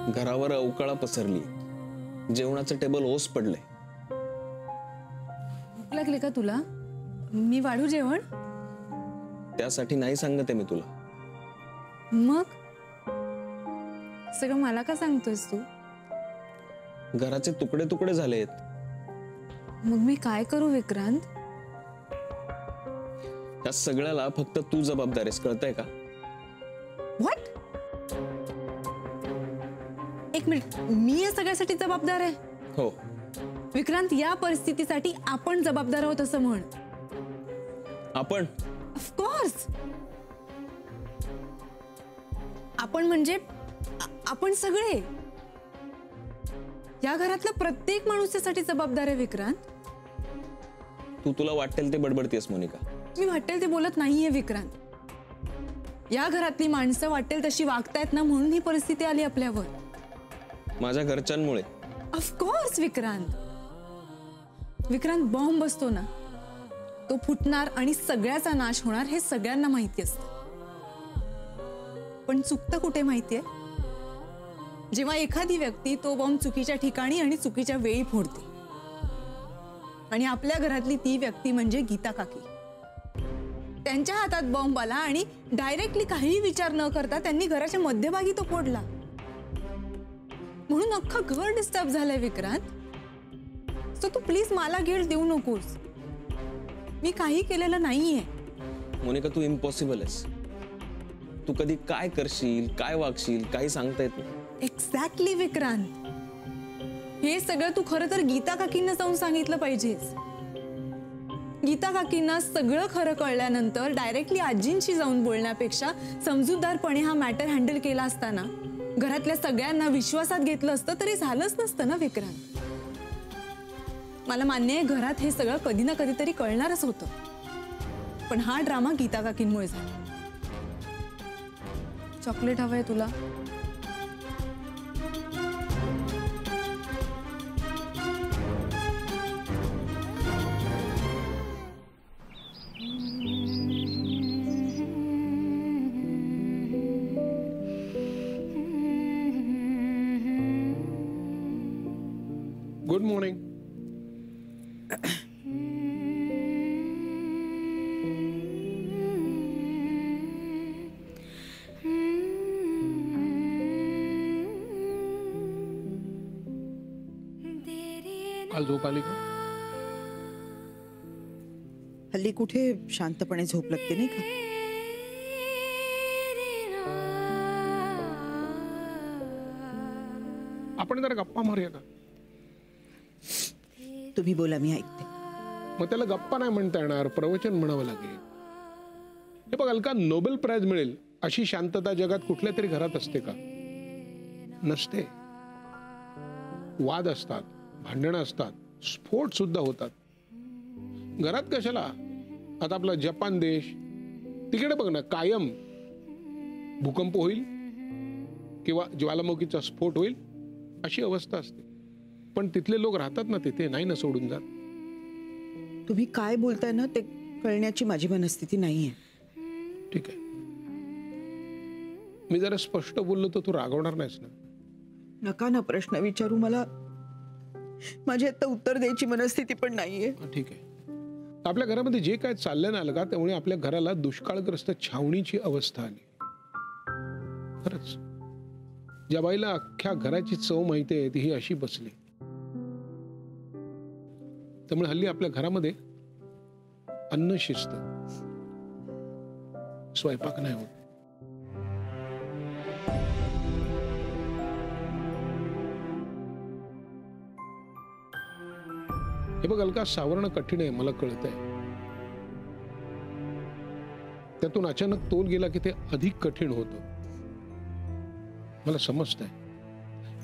घरावर अवकाळा पसरली, जेवणाचं टेबल ओस पडले. भूक लागली का तुला? मी वाढू जेवण? त्यासाठी नाही सांगते मी तुला. मग सगळं मला का सांगतोयस तू? घराचे तुकडे तुकडे झालेत. मग मी काय करू विक्रांत? त्या सगळ्याला फक्त तू जबाबदार आहेस, कळतंय का? व्हॉट? एक मिनिट, मी या सगळ्यासाठी जबाबदार आहे? हो. विक्रांत, या परिस्थितीसाठी आपण जबाबदार आहोत असं म्हण. आपण? ऑफकोर्स. आपण म्हणजे आपण सगळे. या घरातला प्रत्येक माणूस त्यासाठी जबाबदार आहे विक्रांत. तुला वाटेल ते बडबडतेस मोनिका. मी वाटेल ते बोलत नाहीये विक्रांत. या घरातली माणसं वाटेल तशी वागतायत ना, म्हणून ही परिस्थिती आली आपल्यावर. माझ्या घरच्यांमुळे. ऑफकोर्स विक्रांत. विक्रांत, बॉम्ब बसतो ना, तो फुटणार आणि सगळ्याचा नाश होणार हे सगळ्यांना माहिती असतं. पण चुकतं कुठे माहितीये? जेव्हा एखादी व्यक्ती तो बॉम्ब चुकीच्या ठिकाणी आणि चुकीच्या वेळी फोडते. आणि आपल्या घरातली ती व्यक्ती म्हणजे गीता काकी. त्यांच्या हातात बॉम्ब आला आणि डायरेक्टली काहीही विचार न करता त्यांनी घराच्या मध्यभागी तो फोडला. म्हणून अख्खं घर डिस्टर्ब झालंय विक्रांत. सो तू प्लीज मला गिल्ट देऊ नकोस. मी काही केलेलं नाहीये. मोनिका, तू इम्पॉसिबल आहेस. तू कधी काय करशील, काय वागशील, काही सांगता येत नाही. एक्झॅक्टली विक्रांत. हे सगळं तू खरं तर गीता काकींना जाऊन सांगितलं पाहिजेस. गीता काकींना सगळं खरं कळल्यानंतर डायरेक्टली आजींशी जाऊन बोलण्यापेक्षा समजूतदारपणे हा मॅटर हँडल केला असताना, घरातल्या सगळ्यांना विश्वासात घेतलं असतं तरी झालंच नसतं ना विक्रांत. मला मान्य आहे, घरात हे सगळं कधी ना कधीतरी कळणारच होतं. पण हा ड्रामा गीता काकींमुळे झाला. चॉकलेट हवंय तुला? Good morning. काल झोप आली का? हल्ली कुठे शांतपणे झोप लागते नाही का? आपण जरा गप्पा मारूया का? तुम्ही बोला, मी ऐकते. मग त्याला गप्पा नाही म्हणता येणार, प्रवचन म्हणावं लागेल. हे बघ अलका, नोबेल प्राइज मिळेल अशी शांतता जगात कुठल्या तरी घरात असते का? नसते. वाद असतात, भांडणं असतात, स्फोट सुद्धा होतात. घरात कशाला? आता आपला जपान देश, तिकडे बघ ना, कायम भूकंप होईल किंवा ज्वालामुखीचा स्फोट होईल अशी अवस्था असते. पण तिथले लोक राहतात ना तिथे, नाही ना सोडून जात. तुम्ही काय बोलताय ना ते कळण्याची माझी मनस्थिती नाहीये. ठीक आहे, मी जरा स्पष्ट बोललो तर तू रागवणार नाहीस ना? नका ना प्रश्न विचारू. मला माझी आता उत्तर द्यायची मनस्थिती पण नाहीये. ठीक आहे. आपल्या घरामध्ये जे काय चाललंय ना अलका, त्यामुळे आपल्या घराला दुष्काळग्रस्त छावणीची अवस्था आली. खरंच, ज्या बाईला अख्ख्या घराची चव माहिती आहे ती ही अशी बसली. त्यामुळे हल्ली आपल्या घरामध्ये अन्न शिस्त, स्वयंपाक नाही होत. हे बघ अलका, सावरणं कठीण आहे, मला कळतंय. त्यातून अचानक तोल गेला की ते अधिक कठीण होतं, मला समजतंय.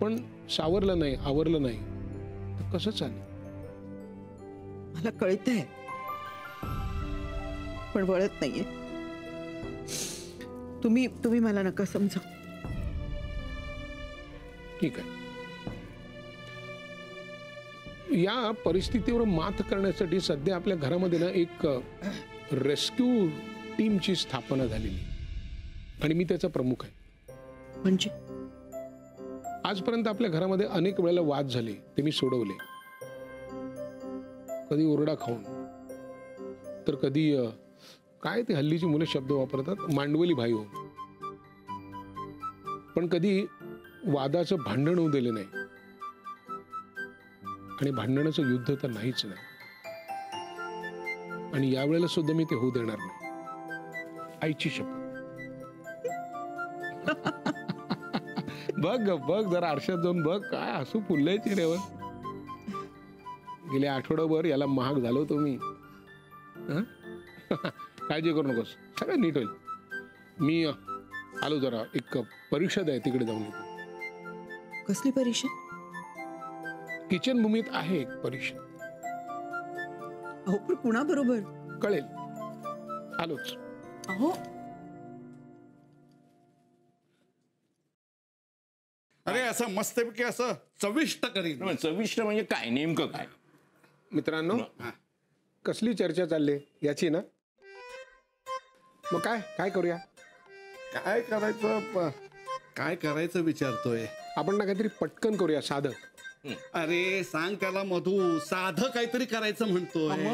पण सावरलं नाही, आवरलं नाही तर कसं चालेल? मला कळतंय पण वळत नाहीये. तुम्ही मला नका समजा. ठीक आहे, या परिस्थितीवर मात करण्यासाठी सध्या आपल्या घरामध्ये ना एक रेस्क्यू टीमची स्थापना झालेली आणि मी त्याचा प्रमुख आहे. म्हणजे आजपर्यंत आपल्या घरामध्ये अनेक वेळेला वाद झाले, ते मी सोडवले. कधी ओरडा खाऊन, तर कधी काय ते हल्लीची मुलं शब्द वापरतात, मांडवली भाई होऊन. पण कधी वादाचं भांडण होऊ दिले नाही, आणि भांडणाचं युद्ध तर नाहीच नाही. आणि यावेळेला सुद्धा मी ते होऊ देणार नाही, आईची शपथ. बघ बघ जरा आरशात जाऊन बघ, काय हसू फुललंय चेहऱ्यावर. गेल्या आठवडाभर याला महाग झालो तुम्ही. काळजी करू नकोस, सगळं नीट होईल. मी आलो, जरा एक परिषद आहे, तिकडे जाऊन येतो. कसली परीक्षा? किचन भूमीत आहे एक परिषद. अहो पण कुणाबरोबर? कळेल, आलोच. अहो अरे असं मस्तपैकी असं चविष्ट करीन. चविष्ट म्हणजे काय, नेमकं काय? मित्रांनो, कसली चर्चा चालली याची ना? मग काय काय करूया? काय करायचं काय करायचं विचारतोय. आपण ना काहीतरी पटकन करूया, साधं. अरे सांग त्याला मधू, साधं काहीतरी करायचं म्हणतोय.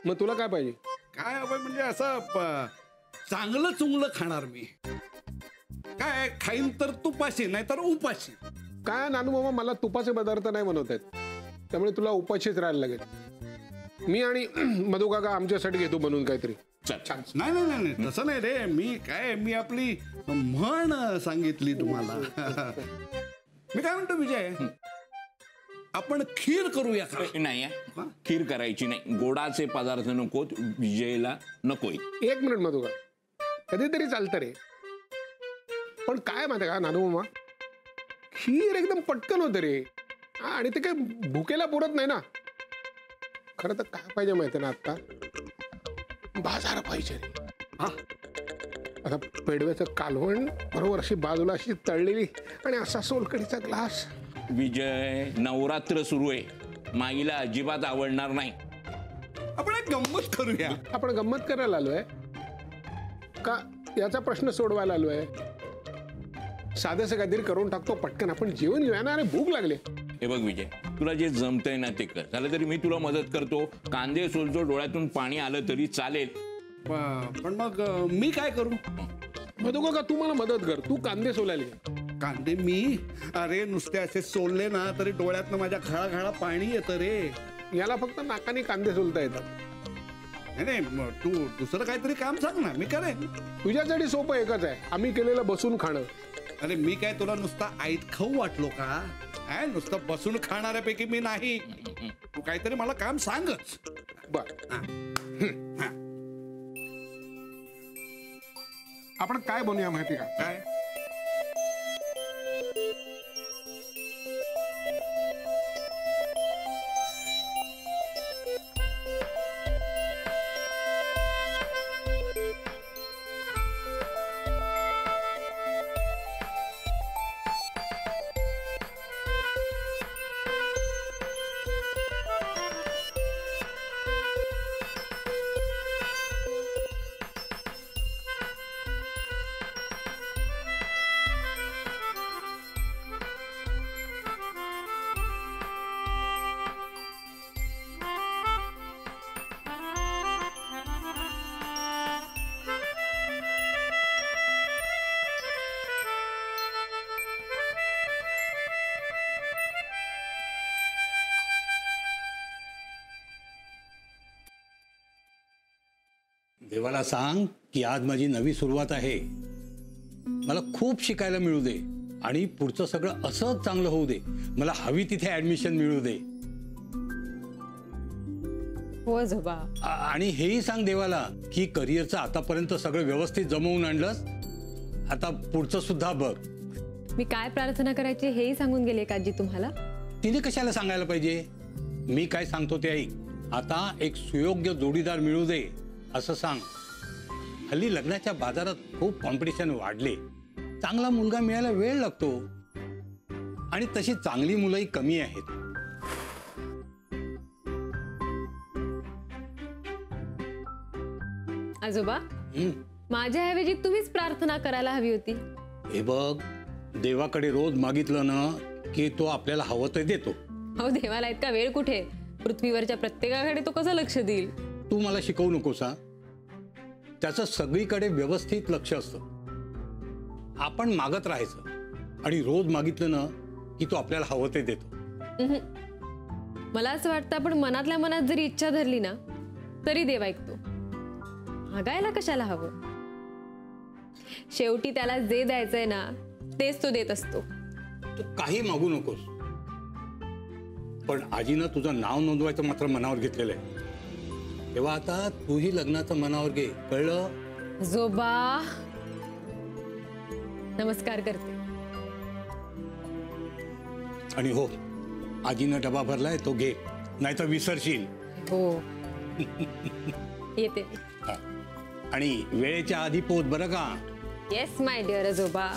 मग तुला काय पाहिजे? काय हवंय म्हणजे असं चांगलं चुंगलं खाणार मी. काय खाईन तर तुपाशी, नाही तर उपाशी. काय नानू मामा, मला तुपाचे पदार्थ नाही बनवत आहेत, त्यामुळे तुला उपाशीच राहायला लागेल. मी आणि मधू काका आमच्यासाठी घेतो बनवून काहीतरी छान. नाही नाही नाही नाही, तसं नाही रे. मी आपली म्हण सांगितली तुम्हाला. मी काय म्हणतो विजय, आपण खीर करूया का? नाही खीर करायची नाही, गोडाचे पदार्थ नकोत, विजयला नकोय. एक मिनिट मधू का, कधीतरी चालतं रे. पण काय माहिती का नानू मामा, खीर एकदम पटकन होते रे, आणि ते काय भुकेला पुरत नाही ना. खरं तर काय पाहिजे माहिती ना, आता बाजार पाहिजे रे. आता पेडव्याचं कालवण बरोबर, अशी बाजूला अशी तळलेली, आणि असा सोलकडीचा ग्लास. विजय, नवरात्र सुरू आहे, माईला अजिबात आवडणार नाही. आपण एक गंमत करूया. आपण गंमत करायला आलोय का याचा प्रश्न सोडवायला आलोय? साधंसं काहीतरी करून टाकतो पटकन, आपण जेवण घेऊया ना, आणि भूक लागले. हे बघ विजय, तुला जे जमतंय ना ते कर. झालं तरी मी तुला मदत करतो, कांदे सोलतो, डोळ्यातून पाणी आलं तरी चालेल. पण मग मी काय करू? मधू का तू मला मदत कर, तू कांदे सोलायला घे. कांदे मी? अरे नुसते असे सोलले ना तरी डोळ्यातनं माझ्या घळा पाणी येतं रे. याला फक्त नाकाने कांदे सोलता येतात. नाही मग तू दुसरं काहीतरी काम सांग ना, मी करेन. तुझ्यासाठी सोपं एकच आहे, आम्ही केलेलं बसून खाणं. अरे मी काय तुला नुसता आईत खाऊ वाटलो का? नुसतं बसून खाणाऱ्यापैकी मी नाही. तू काहीतरी मला काम सांगच. बर, आपण काय बनवूया माहिती का? काय? देवाला सांग की आज माझी नवी सुरुवात आहे. मला खूप शिकायला मिळू दे, आणि पुढचं सगळं असंच चांगलं होऊ दे. मला हवी तिथे ऍडमिशन मिळू दे. हो आजोबा. आणि हेही सांग देवाला की करिअरचं आतापर्यंत सगळं व्यवस्थित जमवून आणलंस, आता पुढचं सुद्धा बघ. मी काय प्रार्थना करायची हेही सांगून गेले का आजी तुम्हाला? तिने कशाला सांगायला पाहिजे? मी काय सांगतो ते ऐक. आता एक सुयोग्य जोडीदार मिळू दे असं सांग. हल्ली लग्नाच्या बाजारात खूप कॉम्पिटिशन वाढले. चांगला मुलगा मिळायला वेळ लागतो, आणि तशी चांगली मुलंही कमी आहेत. आजोबा, माझ्या ऐवजी तुम्हीच प्रार्थना करायला हवी होती. हे बघ, देवाकडे रोज मागितलं ना की तो आपल्याला हवं ते देतो. हो, देवाला इतका वेळ कुठे? पृथ्वीवरच्या प्रत्येकाकडे तो कसं लक्ष देईल? तू मला शिकवू नकोस हा. त्याचं सगळीकडे व्यवस्थित लक्ष असतं. आपण मागत राहायचं आणि रोज मागितलं ना की तो आपल्याला हवं ते देतो. मला असं वाटतं आपण मनातल्या मनात जरी इच्छा धरली ना तरी देव ऐकतो. मागायला कशाला हवं? शेवटी त्याला जे द्यायचंय ना तेच तो देत असतो. तू काही मागू नकोस. पण आजीनं तुझं नाव नोंदवायचं मात्र मनावर घेतलेलं आहे. तेव्हा आता तूही लग्नाचं मनावर घे, कळलं? जोबा, नमस्कार करते. आणि हो, आजीनं डबा भरलाय तो घे, नाही तर विसरशील. हो, येते. हा. आणि वेळेच्या आधी पोच बरं का. येस माय डिअर जोबा.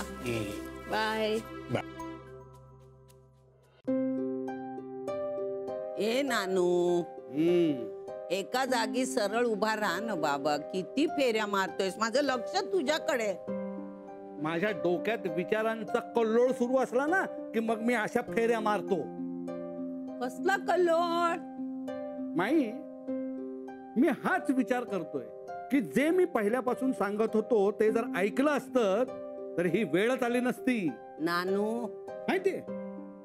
बाय. ए नानू, एका जागी सरळ उभा राहा ना बाबा. किती फेऱ्या मारतोयस? माझं लक्ष तुझ्याकडे. माझ्या डोक्यात विचारांचा कल्लोळ सुरू असला ना की मग मी अशा फेऱ्या मारतो. कसला कल्लोळ? माई, मी हाच विचार करतोय की जे मी पहिल्यापासून सांगत होतो ते जर ऐकलं असतं तर ही वेळच आली नसती. नानू, माहितीये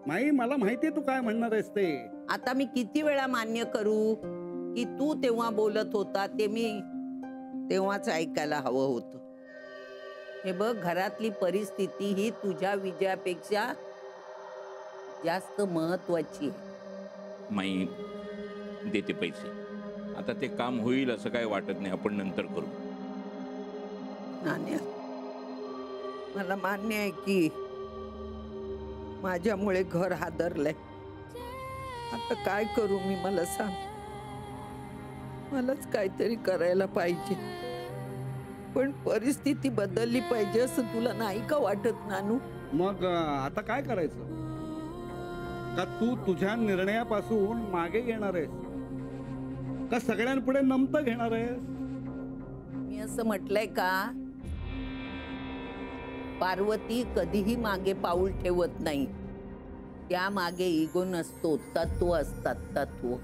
माई, मला माहितीये तू काय म्हणणार आहेस ते. आता मी किती वेळा मान्य करू की तू तेव्हा बोलत होता ते मी तेव्हाच ऐकायला हवं होतं. हे बघ, घरातली परिस्थिती ही तुझ्या विजयापेक्षा जास्त महत्वाची आहे. माई, देते पैसे. आता ते काम होईल असं काय वाटत नाही. आपण नंतर करू. नान्या, मला मान्य आहे की माझ्यामुळे घर हादरलंय. आता काय करू मी? मला सांग. मलाच काहीतरी करायला पाहिजे. पण परिस्थिती बदलली पाहिजे असं तुला नाही का वाटत नानू? मग आता काय करायचं? का तू तुझ्या निर्णयापासून मागे घेणार आहेस का सगळ्यांपुढे नमतं घेणार आहेस? मी असं म्हटलंय का? पार्वती कधीही मागे पाऊल ठेवत नाही. त्या मागे इगो नसतो, तत्व असतात. तत्व.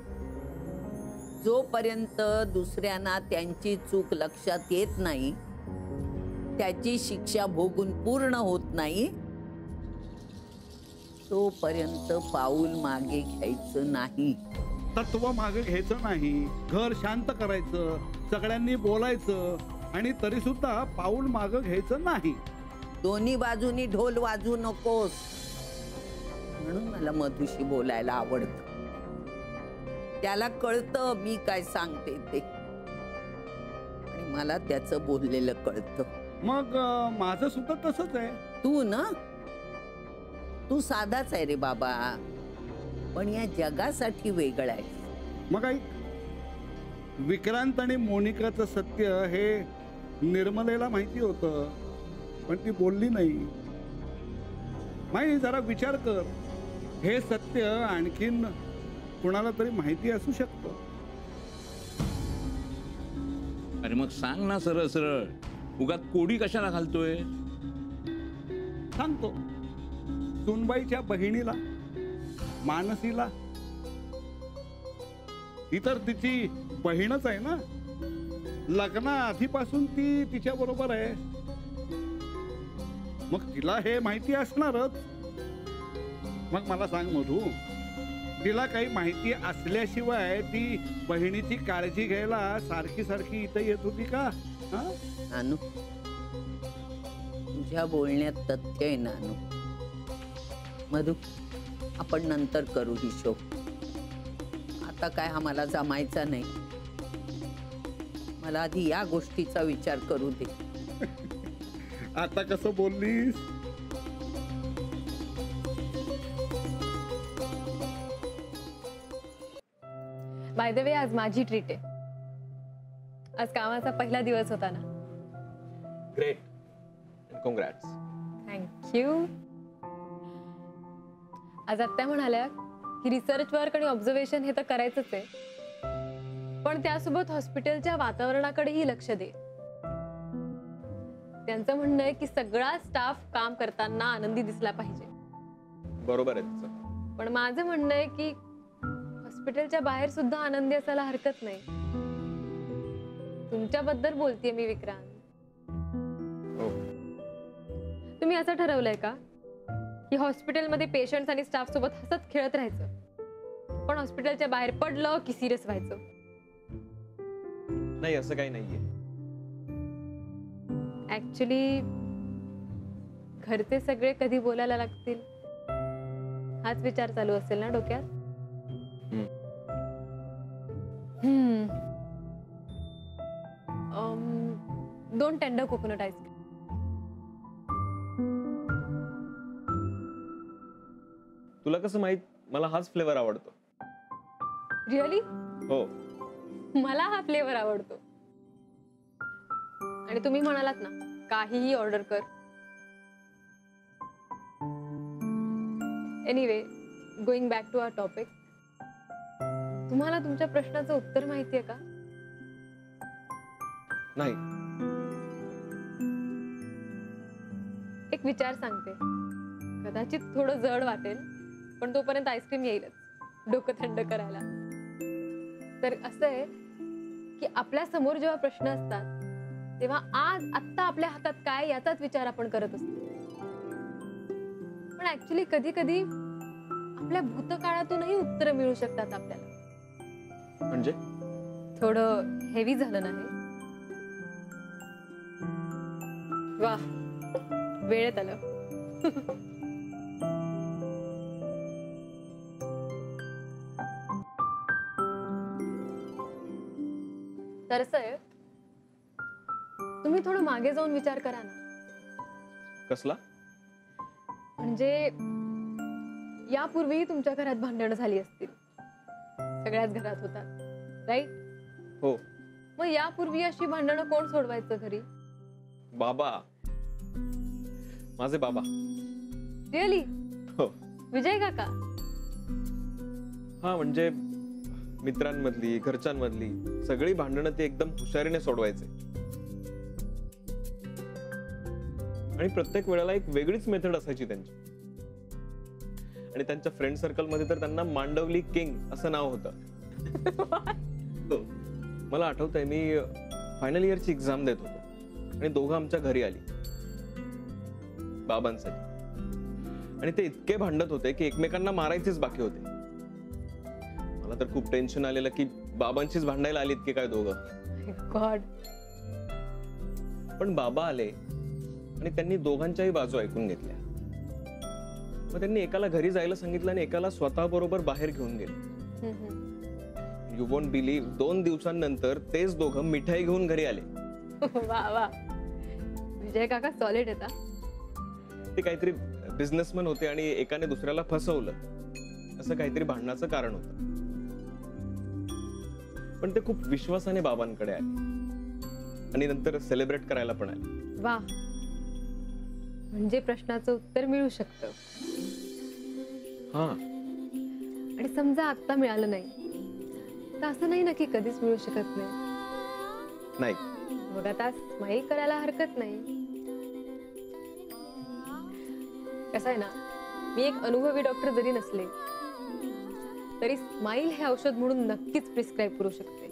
जोपर्यंत दुसऱ्यांना त्यांची चूक लक्षात येत नाही, त्याची शिक्षा भोगून पूर्ण होत नाही, तोपर्यंत पाऊल मागे घ्यायचं नाही. तत्व मागे घ्यायचं नाही. घर शांत करायचं, सगळ्यांनी बोलायचं आणि तरी सुद्धा पाऊल मागे घ्यायचं नाही. दोन्ही बाजूनी ढोल वाजू नकोस. म्हणून मला मधुशी बोलायला आवडतं. त्याला कळतं मी काय सांगते ते, आणि मला त्याचं बोललेलं कळतं. मग माझं सुद्धा तसंच आहे. तू ना, तू साधाच आहे रे बाबा, पण या जगासाठी वेगळा आहे. मग ऐक, विक्रांत आणि मोनिकाचं सत्य हे निर्मलेला माहिती होतं, पण ती बोलली नाही. माही, जरा विचार कर. हे सत्य आणखीन कुणाला तरी माहिती असू शकतं. अरे मग सांग ना सरळ सरळ. उगाच कोडी कशाला घालतोय? सांगतो. सुनबाईच्या बहिणीला, मानसीला, ती तर तिची बहीणच आहे ना. लग्ना आधीपासून ती तिच्या बरोबर आहे. मग तिला हे माहिती असणारच. मग मला सांग मधू, तिला काही माहिती असल्याशिवाय ती बहिणीची काळजी घ्यायला सारखी सारखी इथं येत होती का? नानू, तुझ्या बोलण्यात तथ्य आहे नानू. मधु, आपण नंतर करू हिशोब. आता काय हा मला जमायचा नाही. मला आधी या गोष्टीचा विचार करू दे. आता कसं बोललीस? बाय द वे, आज माझी ट्रीट आहे. आज कामाचा पहिला दिवस होता ना. ग्रेट. कॉंग्रॅट्स. थँक्यू. आज आत्या म्हणाल्या की रिसर्च वर्क आणि ऑब्झर्वेशन हे तर करायचंच आहे, पण त्यासोबत हॉस्पिटलच्या वातावरणाकडेही लक्ष दे. त्यांचं म्हणणं आहे की सगळा स्टाफ काम करताना आनंदी दिसला पाहिजे. बरोबर आहे तिचं. पण माझं म्हणणं आहे की हॉस्पिटलच्या बाहेर सुद्धा आनंदी असायला हरकत नाही. तुमच्याबद्दल बोलतेय मी विक्रांत. हो. तुम्ही असं ठरवलंय का की हॉस्पिटलमध्ये पेशंट्स आणि स्टाफ सोबत हसत खेळत राहायचं, पण हॉस्पिटलच्या बाहेर पडलं की सिरियस व्हायचं? नाही, असं काही नाहीये. ऍक्च्युली घरचे सगळे कधी बोलायला लागतील हाच विचार चालू असेल ना डोक्यात? दोन टेंडर कोकोनट आईस्क्रीम. तुला कसं माहित मला हाच फ्लेवर आवडतो? रिअली? हो. मला हा फ्लेवर आवडतो. आणि तुम्ही म्हणालात ना काहीही ऑर्डर कर. Anyway, going back to our topic. तुम्हाला तुमच्या प्रश्नाचं उत्तर माहितीये का? नाही. एक विचार सांगते, कदाचित थोडं जड वाटेल, पण तोपर्यंत आईस्क्रीम येईलच डोकं थंड करायला. तर असं आहे की आपल्या समोर जेव्हा प्रश्न असतात तेव्हा आज आत्ता आपल्या हातात काय याचाच विचार आपण करत असतो. पण ऍक्च्युली कधी कधी आपल्या भूतकाळातूनही उत्तर मिळू शकतात आपल्याला. म्हणजे थोडं हेवी झालं नाही? वा, वेळेत आलं. तर असं आहे, तुम्ही थोडं मागे जाऊन विचार करा ना. कसला? म्हणजे यापूर्वीही तुमच्या घरात भांडणं झाली असतील, सगळ्याच घरात होतात, राईट? हो. मग यापूर्वी अशी भांडणं कोण सोडवायचं घरी? बाबा, माझे बाबा. रिअली? हो. विजय काका? हा, म्हणजे मित्रांमधली, घरच्यांमधली सगळी भांडणं ते एकदम हुशारीने सोडवायचे. आणि प्रत्येक वेळेला एक वेगळीच मेथड असायची त्यांची. आणि त्यांच्या फ्रेंड सर्कल मध्ये तर त्यांना मांडवली किंग असं नाव होतं. हो. मला आठवतंय, मी फायनल इयरची एक्झाम देत होतो आणि दोघं आमच्या घरी आली बाबांसाठी. आणि ते इतके भांडत होते की एकमेकांना मारायचेच बाकी होते. मला तर खूप टेन्शन आलेलं की बाबांशीच भांडायला आलीत की काय दोघं. गॉड. पण बाबा आले आणि त्यांनी दोघांच्याही बाजू ऐकून घेतल्या. मग त्यांनी एकाला घरी जायला सांगितलं आणि एकाला स्वतः बरोबर बाहेर घेऊन गेले. यू वोंट बिलीव्ह, 2 दिवसांनंतर तेच दोघं मिठाई घेऊन घरी आले. वा वा, विजय काका सॉलिड येता. ते काहीतरी बिझनेसमॅन होते आणि एकाने दुसऱ्याला फसवलं असं काहीतरी भांडणाचं कारण होतं. पण ते खूप विश्वासाने बाबांकडे आले आणि नंतर सेलिब्रेट करायला पण आले. वा, म्हणजे प्रश्नाचं उत्तर मिळू शकतं. हा. आणि समजा आता मिळालं नाही तर असं नाही ना की कधीच मिळू शकत नाही. नाही. मग आता स्माईल करायला हरकत नाही. कसं आहे ना, मी एक अनुभवी डॉक्टर जरी नसले तरी स्माईल हे औषध म्हणून नक्कीच प्रिस्क्राईब करू शकते.